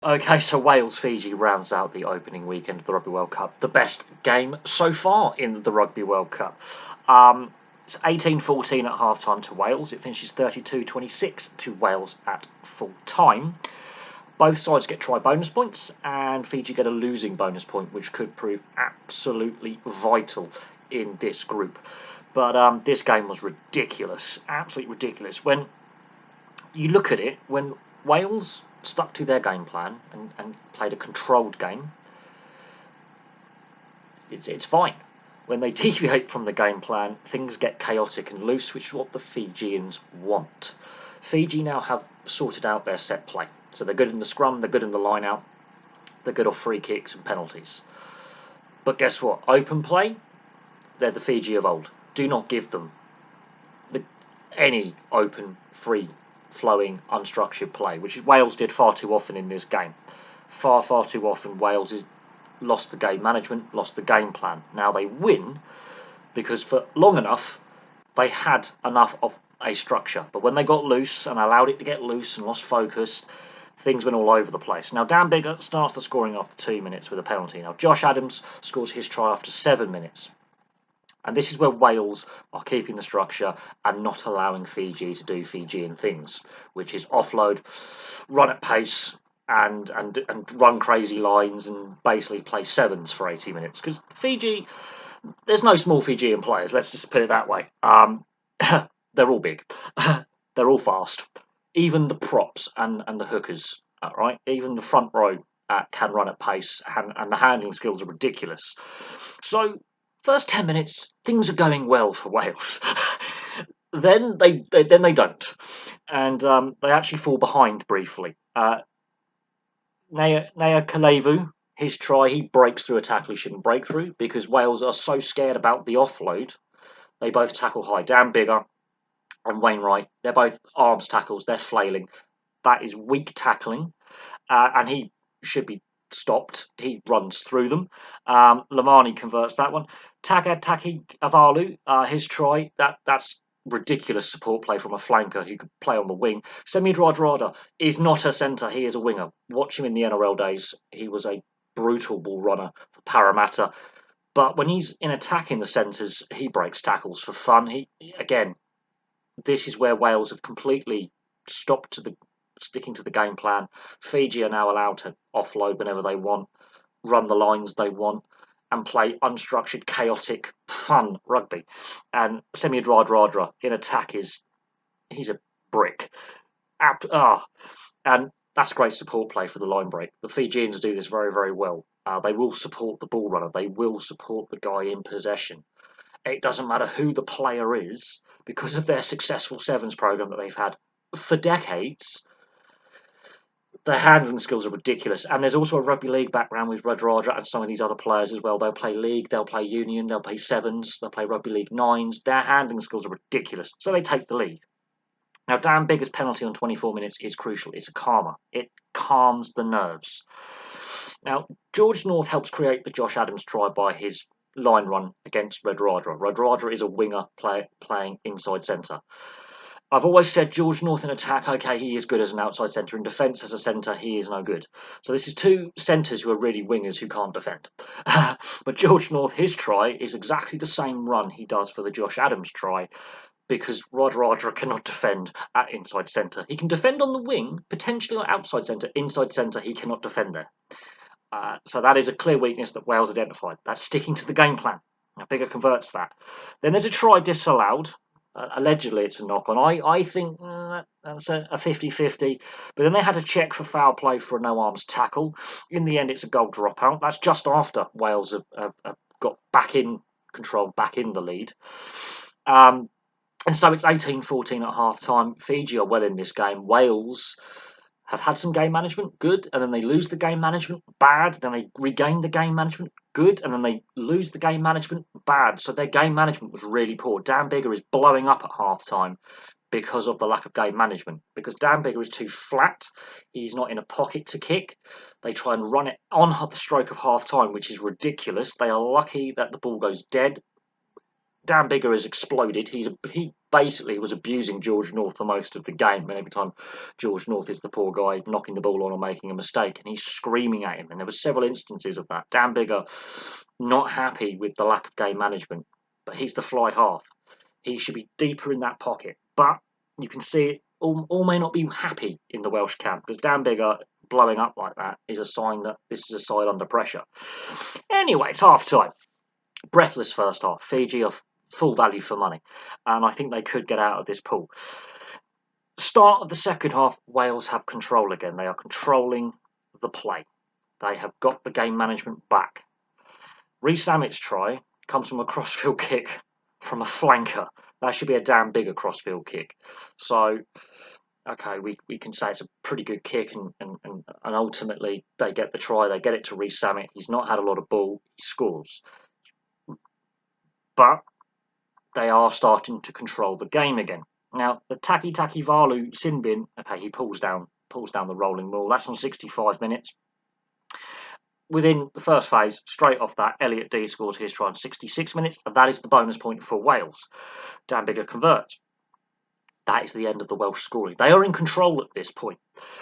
Okay, so Wales-Fiji rounds out the opening weekend of the Rugby World Cup. The best game so far in the Rugby World Cup. It's 18-14 at half-time to Wales. It finishes 32-26 to Wales at full-time. Both sides get try bonus points, and Fiji get a losing bonus point, which could prove absolutely vital in this group. But this game was ridiculous, absolutely ridiculous. When you look at it, when Wales stuck to their game plan and played a controlled game, it's fine. When they deviate from the game plan, things get chaotic and loose, which is what the Fijians want. Fiji now have sorted out their set play. So they're good in the scrum, they're good in the line out, they're good off free kicks and penalties. But guess what? Open play, they're the Fiji of old. Do not give them any open, free flowing, unstructured play, which Wales did far too often in this game. Far too often Wales has lost the game management, lost the game plan. Now they win because for long enough they had enough of a structure, but when they got loose and allowed it to get loose and lost focus, things went all over the place. Now Dan Biggar starts the scoring after 2 minutes with a penalty. Now Josh Adams scores his try after 7 minutes. And this is where Wales are keeping the structure and not allowing Fiji to do Fijian things, which is offload, run at pace, and run crazy lines and basically play sevens for 80 minutes. Because Fiji, there's no small Fijian players, let's just put it that way. They're all big. They're all fast. Even the props and the hookers, right? Even the front row can run at pace, and the handling skills are ridiculous. So first 10 minutes, things are going well for Wales. then they don't, and they actually fall behind briefly. Nea Kalevu, his try, he breaks through a tackle he shouldn't break through because Wales are so scared about the offload. They both tackle high. Dan Biggar and Wainwright, they're both arms tackles. They're flailing. That is weak tackling, and he should be stopped. He runs through them. Lamani converts that one. Taki Avalu, his try, that's ridiculous support play from a flanker who could play on the wing. Semi Radradra is not a centre, he is a winger. Watch him in the NRL days. He was a brutal ball runner for Parramatta. But when he's in attack in the centres, he breaks tackles for fun. Again, this is where Wales have completely stopped sticking to the game plan. Fiji are now allowed to offload whenever they want, run the lines they want, and play unstructured, chaotic, fun rugby. And Semi Radradra in attack he's a brick. And that's great support play for the line break. The Fijians do this very, very well. They will support the ball runner. They will support the guy in possession. It doesn't matter who the player is, because of their successful sevens program that they've had for decades. Their handling skills are ridiculous, and there's also a rugby league background with Radradra and some of these other players as well. They'll play league, they'll play union, they'll play sevens, they'll play rugby league nines. Their handling skills are ridiculous, so they take the lead. Now, Dan Biggar's penalty on 24 minutes is crucial. It's a calmer. It calms the nerves. Now, George North helps create the Josh Adams try by his line run against Radradra. Radradra is a winger playing inside centre. I've always said George North in attack, okay, he is good as an outside centre. In defence as a centre, he is no good. So this is two centres who are really wingers who can't defend. But George North, his try is exactly the same run he does for the Josh Adams try, because Radradra cannot defend at inside centre. He can defend on the wing, potentially on outside centre. Inside centre, he cannot defend there. So that is a clear weakness that Wales identified. That's sticking to the game plan. Now, Biggar converts that. Then there's a try disallowed. Allegedly, it's a knock-on. I think that's a 50-50. But then they had to check for foul play for a no-arms tackle. In the end, it's a goal dropout. That's just after Wales have got back in control, back in the lead. And so it's 18-14 at half-time. Fiji are well in this game. Wales have had some game management, good, and then they lose the game management, bad, then they regain the game management, good, and then they lose the game management, bad. So their game management was really poor. Dan Biggar is blowing up at half-time because of the lack of game management, because Dan Biggar is too flat, he's not in a pocket to kick. They try and run it on the stroke of half-time, which is ridiculous. They are lucky that the ball goes dead. Dan Biggar has exploded. He basically was abusing George North for most of the game. And every time George North is the poor guy knocking the ball on or making a mistake, and he's screaming at him. And there were several instances of that. Dan Biggar not happy with the lack of game management, but he's the fly half. He should be deeper in that pocket. But you can see it all may not be happy in the Welsh camp, because Dan Biggar blowing up like that is a sign that this is a side under pressure. Anyway, it's half time. Breathless first half. Fiji are full value for money, and I think they could get out of this pool. Start of the second half, Wales have control again. They are controlling the play. They have got the game management back. Rhys-Sammit's try comes from a crossfield kick from a flanker. That should be a damn bigger crossfield kick. So, okay, we can say it's a pretty good kick, and ultimately they get the try. They get it to Rhys-Sammit. He's not had a lot of ball. He scores. But they are starting to control the game again. Now, the Taki Valu sin bin, okay, he pulls down the rolling ball. That's on 65 minutes. Within the first phase, straight off that, Elliot Dee scores his try on 66 minutes, and that is the bonus point for Wales. Dan Biggar converts. That is the end of the Welsh scoring. They are in control at this point.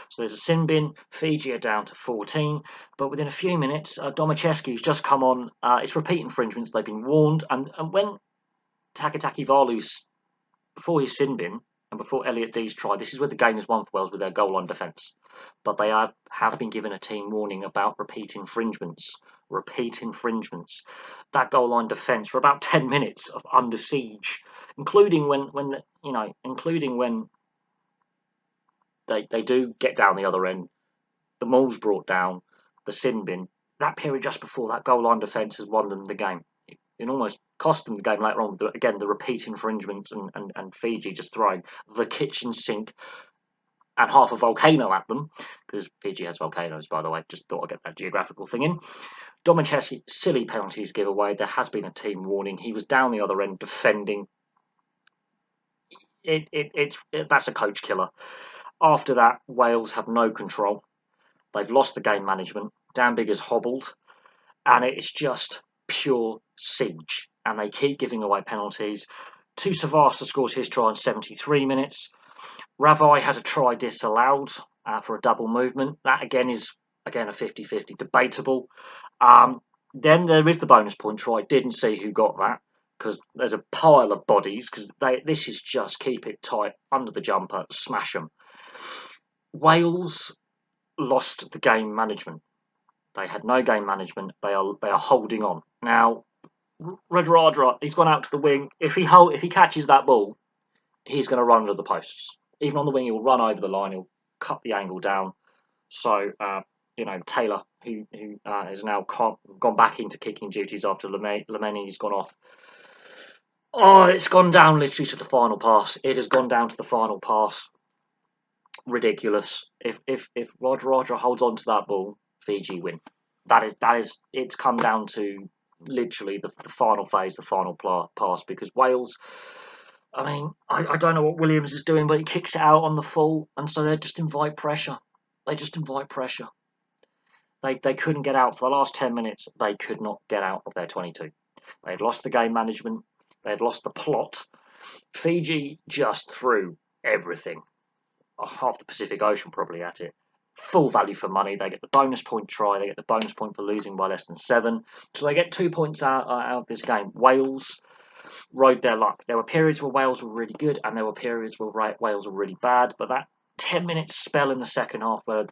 So there's a sin bin. Fiji are down to 14, but within a few minutes, Domachescu's just come on. It's repeat infringements. They've been warned, and when Taki Valu's, before his sin bin and before Elliot Dee's try, this is where the game is won for Wales with their goal line defence. But they have been given a team warning about repeat infringements. Repeat infringements. That goal line defence for about 10 minutes of under siege, including when they do get down the other end. The maul's brought down, the sin bin. That period just before that goal line defence has won them the game. It almost cost them the game later on. Again, the repeat infringements and Fiji just throwing the kitchen sink and half a volcano at them, because Fiji has volcanoes, by the way. Just thought I'd get that geographical thing in. Domachescu, silly penalties give away. There has been a team warning. He was down the other end defending. That's a coach killer. After that, Wales have no control. They've lost the game management. Dan Biggar's hobbled, and it's just pure siege. And they keep giving away penalties. Tuivasa scores his try in 73 minutes. Ravai has a try disallowed for a double movement. That is a 50-50, debatable. Then there is the bonus point try. Didn't see who got that, because there's a pile of bodies, because this is just keep it tight, under the jumper, smash them. Wales lost the game management. They had no game management. They are holding on. Now, Radradra, he's gone out to the wing. If he catches that ball, he's going to run under the posts. Even on the wing, he'll run over the line. He'll cut the angle down. So, Taylor, who is now gone back into kicking duties after Lemeni's gone off. Oh, it's gone down literally to the final pass. It has gone down to the final pass. Ridiculous. If Radradra holds on to that ball, Fiji win. That is. It's come down to literally the final phase, the final pass, because Wales. I mean, I don't know what Williams is doing, but he kicks it out on the full, and so they just invite pressure. They just invite pressure. They couldn't get out for the last 10 minutes. They could not get out of their 22. They had lost the game management. They had lost the plot. Fiji just threw everything. Half the Pacific Ocean probably at it. Full value for money. They get the bonus point try. They get the bonus point for losing by less than 7. So they get 2 points out of this game. Wales rode their luck. There were periods where Wales were really good, and there were periods where Wales were really bad. But that 10-minute spell in the second half, where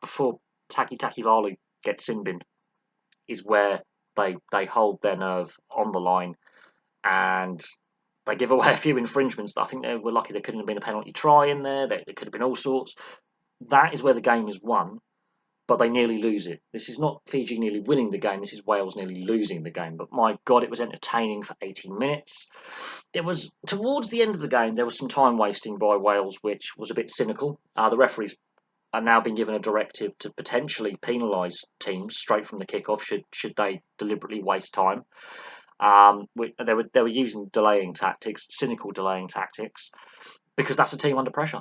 before Taki Valu gets sin binned, is where they hold their nerve on the line, and they give away a few infringements. I think they were lucky there couldn't have been a penalty try in there. There could have been all sorts. That is where the game is won, but they nearly lose it. This is not Fiji nearly winning the game. This is Wales nearly losing the game. But my God, it was entertaining for 18 minutes. There was, towards the end of the game, there was some time wasting by Wales, which was a bit cynical. The referees are now being given a directive to potentially penalise teams straight from the kickoff should they deliberately waste time. They were using delaying tactics, cynical delaying tactics, because that's a team under pressure.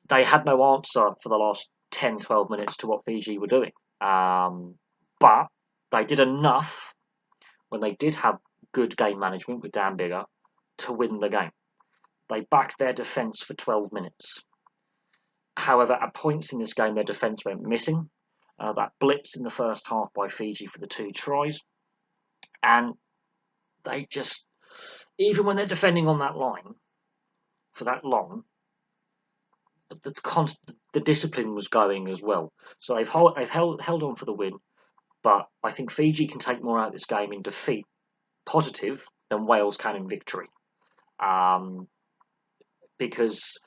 They had no answer for the last 10, 12 minutes to what Fiji were doing. But they did enough when they did have good game management with Dan Biggar to win the game. They backed their defence for 12 minutes. However, at points in this game, their defence went missing. That blitz in the first half by Fiji for the 2 tries. And they just, even when they're defending on that line for that long, the discipline was going as well. So they've held on for the win. But I think Fiji can take more out of this game in defeat, positive, than Wales can in victory. Because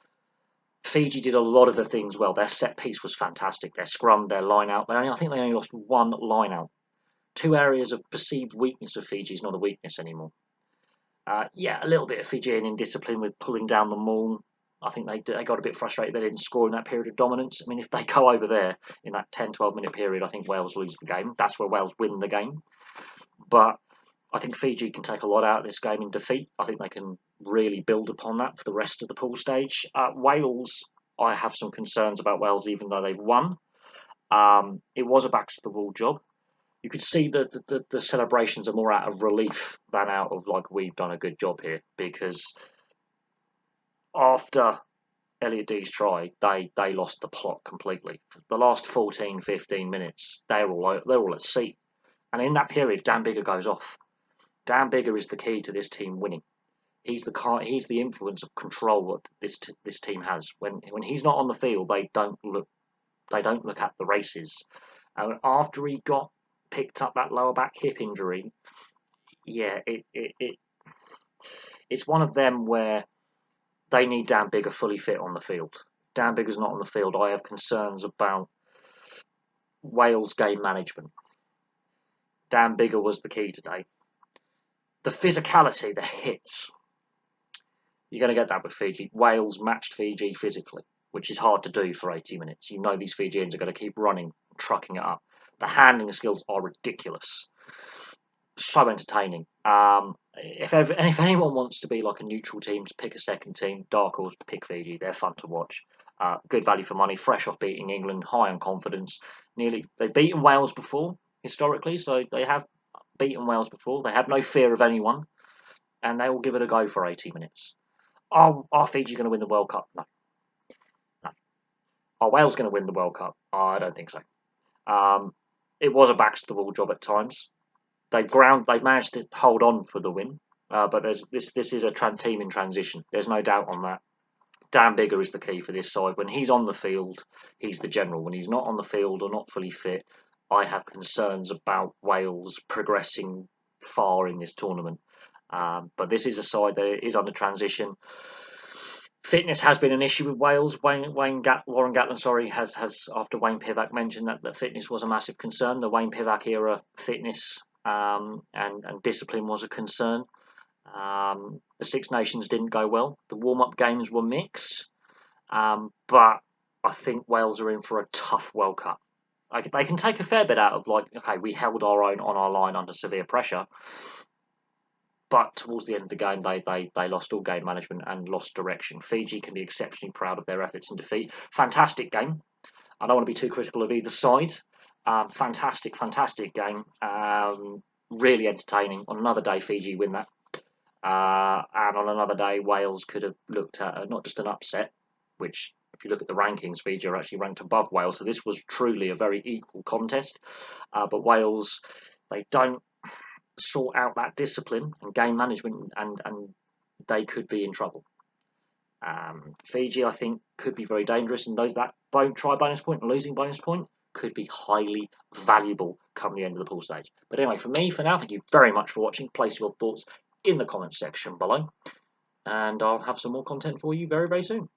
Fiji did a lot of the things well. Their set piece was fantastic. Their scrum, their line out. I think they only lost 1 line out. 2 areas of perceived weakness of Fiji is not a weakness anymore. Yeah, a little bit of Fijian indiscipline with pulling down the maul. I think they got a bit frustrated they didn't score in that period of dominance. I mean, if they go over there in that 10-12 minute period, I think Wales lose the game. That's where Wales win the game. But I think Fiji can take a lot out of this game in defeat. I think they can really build upon that for the rest of the pool stage. Wales, I have some concerns about Wales, even though they've won. It was a backs-to-the-wall job. You could see that the celebrations are more out of relief than out of like, we've done a good job here, because after Elliot Dee's try, they lost the plot completely. For the last 14, 15 minutes, they're all at sea. And in that period, Dan Biggar goes off. Dan Biggar is the key to this team winning. He's the influence of control that this team has. When he's not on the field, they don't look at the races. And after he got picked up that lower back hip injury, yeah, it's one of them where they need Dan Biggar fully fit on the field. Dan Biggar's not on the field. I have concerns about Wales' game management. Dan Biggar was the key today. The physicality, the hits, you're going to get that with Fiji. Wales matched Fiji physically, which is hard to do for 80 minutes. You know these Fijians are going to keep running, trucking it up. The handling skills are ridiculous. So entertaining. If anyone wants to be like a neutral team to pick a second team, dark horse, pick Fiji. They're fun to watch. Good value for money, fresh off beating England, high on confidence. They've beaten Wales before, historically, so they have beaten Wales before. They have no fear of anyone, and they will give it a go for 80 minutes. Are Fiji going to win the World Cup? No. Are Wales going to win the World Cup? I don't think so. It was a backs-to-the-wall job at times. They've managed to hold on for the win, but this is a team in transition. There's no doubt on that. Dan Biggar is the key for this side. When he's on the field, he's the general. When he's not on the field or not fully fit, I have concerns about Wales progressing far in this tournament. But this is a side that is under transition. Fitness has been an issue with Wales. Warren Gatland, has after Wayne Pivac mentioned that fitness was a massive concern. The Wayne Pivac era fitness and discipline was a concern. The Six Nations didn't go well. The warm-up games were mixed, but I think Wales are in for a tough World Cup. They can take a fair bit out of we held our own on our line under severe pressure. But towards the end of the game, they lost all game management and lost direction. Fiji can be exceptionally proud of their efforts in defeat. Fantastic game. I don't want to be too critical of either side. Fantastic game. Really entertaining. On another day, Fiji win that. And on another day, Wales could have looked at not just an upset, which, if you look at the rankings, Fiji are actually ranked above Wales. So this was truly a very equal contest. But Wales, they don't sort out that discipline and game management, and they could be in trouble. Fiji, I think, could be very dangerous, and those that try bonus point and losing bonus point could be highly valuable come the end of the pool stage. But anyway, for now, thank you very much for watching. Place your thoughts in the comments section below, and I'll have some more content for you very, very soon.